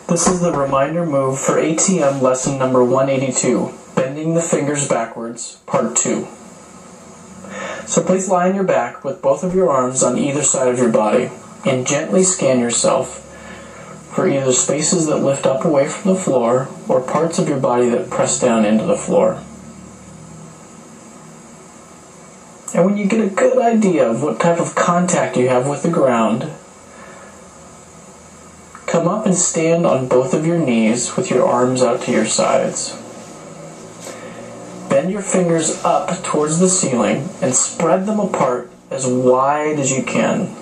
This is the reminder move for ATM lesson number 182, Bending the Fingers Backwards, Part 2. So please lie on your back with both of your arms on either side of your body and gently scan yourself for either spaces that lift up away from the floor or parts of your body that press down into the floor. And when you get a good idea of what type of contact you have with the ground, come up and stand on both of your knees with your arms out to your sides. Bend your fingers up towards the ceiling and spread them apart as wide as you can.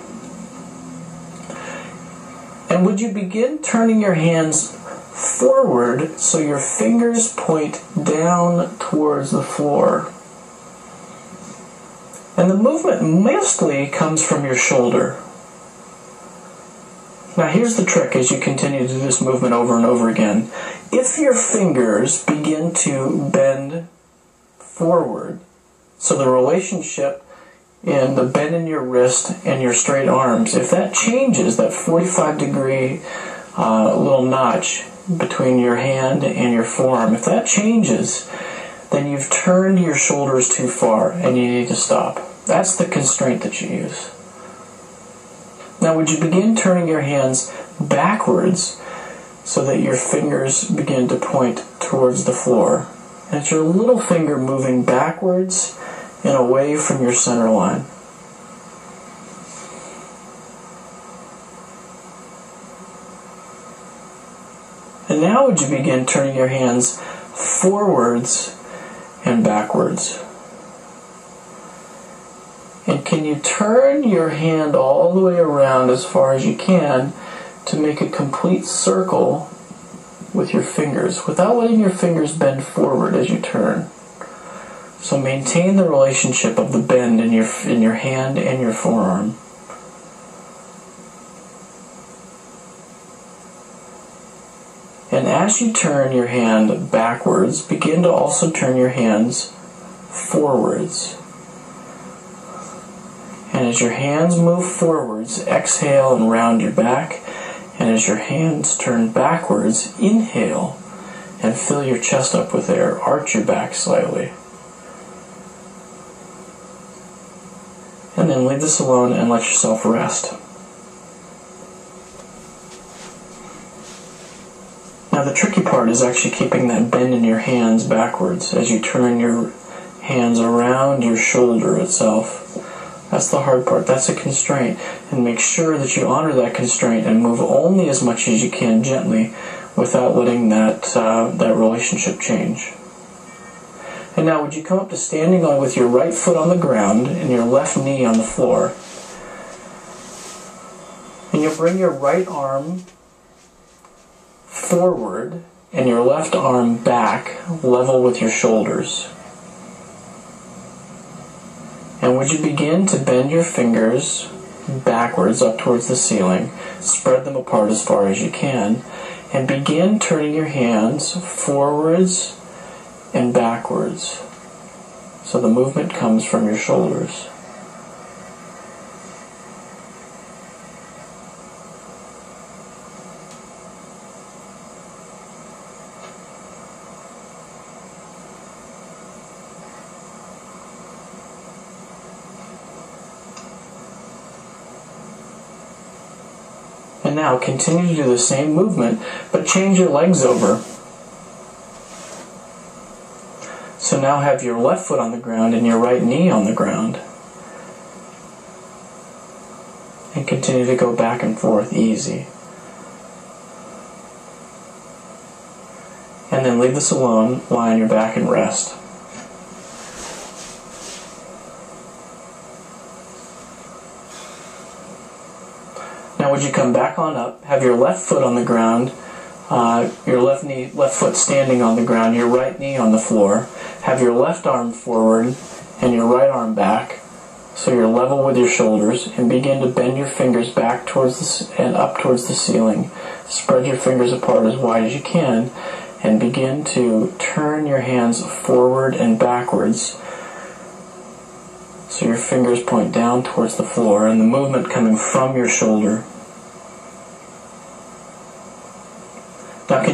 And would you begin turning your hands forward so your fingers point down towards the floor? And the movement mostly comes from your shoulder. Now here's the trick as you continue to do this movement over and over again. If your fingers begin to bend forward, so the relationship in the bend in your wrist and your straight arms, if that changes, that 45-degree little notch between your hand and your forearm, if that changes, then you've turned your shoulders too far and you need to stop. That's the constraint that you use. Now would you begin turning your hands backwards so that your fingers begin to point towards the floor? And it's your little finger moving backwards and away from your center line. And now would you begin turning your hands forwards and backwards? And can you turn your hand all the way around as far as you can to make a complete circle with your fingers without letting your fingers bend forward as you turn? So maintain the relationship of the bend in your hand and your forearm. And as you turn your hand backwards, begin to also turn your hands forwards. And as your hands move forwards, exhale and round your back. And as your hands turn backwards, inhale and fill your chest up with air. Arch your back slightly. And then leave this alone and let yourself rest. Now the tricky part is actually keeping that bend in your hands backwards as you turn your hands around your shoulder itself. That's the hard part. That's a constraint. And make sure that you honor that constraint and move only as much as you can gently without letting that relationship change. And now would you come up to standing on with your right foot on the ground and your left knee on the floor. And you'll bring your right arm forward and your left arm back level with your shoulders. And would you begin to bend your fingers backwards up towards the ceiling, spread them apart as far as you can, and begin turning your hands forwards and backwards. So the movement comes from your shoulders. And now continue to do the same movement, but change your legs over. So now have your left foot on the ground and your right knee on the ground. And continue to go back and forth easy. And then leave this alone, lie on your back and rest. Now would you come back on up, have your left foot on the ground, your left foot standing on the ground, your right knee on the floor, have your left arm forward and your right arm back, so you're level with your shoulders, and begin to bend your fingers back towards and up towards the ceiling. Spread your fingers apart as wide as you can, and begin to turn your hands forward and backwards so your fingers point down towards the floor and the movement coming from your shoulder.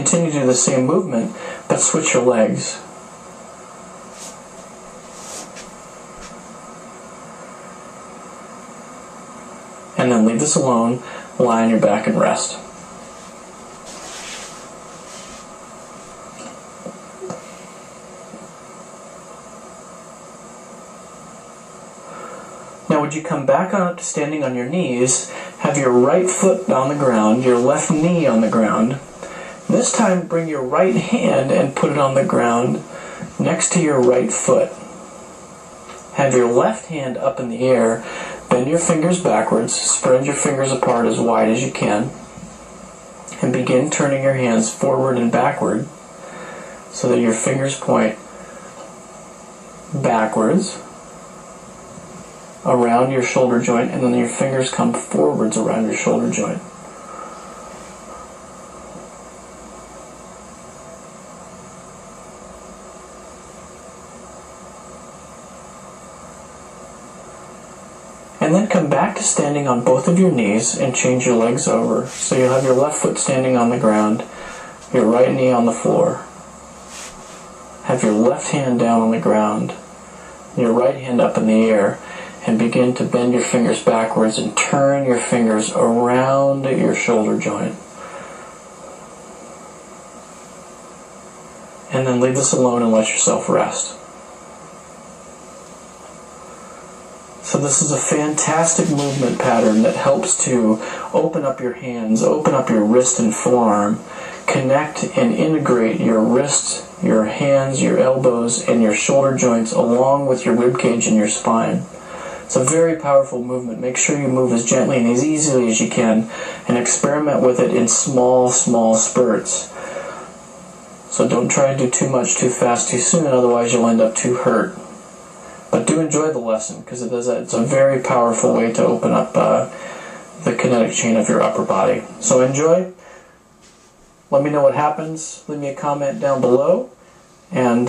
continue to do the same movement, but switch your legs. And then leave this alone, lie on your back and rest. Now would you come back up to standing on your knees, have your right foot on the ground, your left knee on the ground. This time bring your right hand and put it on the ground next to your right foot. Have your left hand up in the air, bend your fingers backwards, spread your fingers apart as wide as you can, and begin turning your hands forward and backward so that your fingers point backwards around your shoulder joint, and then your fingers come forwards around your shoulder joint. And then come back to standing on both of your knees and change your legs over. So you'll have your left foot standing on the ground, your right knee on the floor. Have your left hand down on the ground, your right hand up in the air, and begin to bend your fingers backwards and turn your fingers around your shoulder joint. And then leave this alone and let yourself rest. So this is a fantastic movement pattern that helps to open up your hands, open up your wrist and forearm, connect and integrate your wrists, your hands, your elbows, and your shoulder joints along with your rib cage and your spine. It's a very powerful movement. Make sure you move as gently and as easily as you can, and experiment with it in small spurts. So don't try to do too much too fast too soon, otherwise you'll end up too hurt. But do enjoy the lesson, because it's a very powerful way to open up the kinetic chain of your upper body. So enjoy. Let me know what happens. Leave me a comment down below, and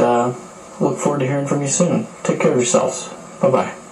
look forward to hearing from you soon. Take care of yourselves. Bye-bye.